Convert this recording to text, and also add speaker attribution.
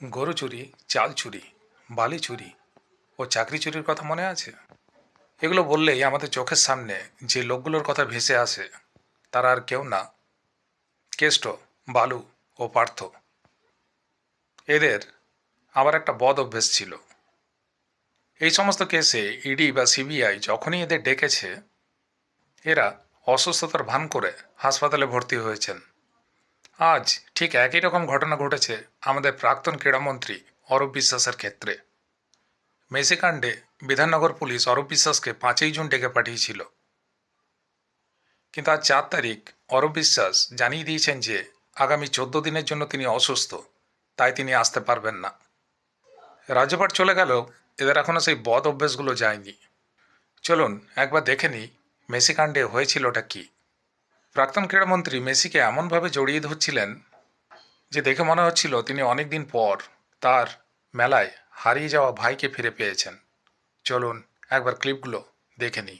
Speaker 1: গরু চুরি, চাল চুরি, বালি চুরি ও চাকরি চুরির কথা মনে আছে? এগুলো বললেই আমাদের চোখের সামনে যে লোকগুলোর কথা ভেসে আসে তারা আর কেউ না, কেষ্ট, বালু ও পার্থ। এদের আবার একটা বদ অভ্যেস ছিল। এই সমস্ত কেসে ইডি বা সিবিআই যখনই এদের ডেকেছে, এরা অসুস্থতার ভান করে হাসপাতালে ভর্তি হয়েছেন। আজ ঠিক একই রকম ঘটনা ঘটেছে আমাদের প্রাক্তন ক্রীড়ামন্ত্রী অরূপ বিশ্বাসের ক্ষেত্রে। মেসিকাণ্ডে বিধাননগর পুলিশ অরূপ বিশ্বাসকে 5ই জুন ডেকে পাঠিয়েছিল, কিন্তু আজ 4 তারিখ অরূপ বিশ্বাস জানিয়ে দিয়েছেন যে আগামী 14 দিনের জন্য তিনি অসুস্থ, তাই তিনি আসতে পারবেন না। রাজ্যপাট চলে গেল, এদের এখনো সেই বদ অভ্যেসগুলো যায়নি। চলুন একবার দেখে নিই মেসিকাণ্ডে হয়েছিলটা কি। প্রাক্তন ক্রীড়ামন্ত্রী মেসিকে এমনভাবে জড়িয়ে ধরছিলেন যে দেখে মনে হচ্ছিল তিনি অনেকদিন পর তার মেলায় হারিয়ে যাওয়া ভাইকে ফিরে পেয়েছেন। চলুন একবার ক্লিপগুলো দেখে নিই।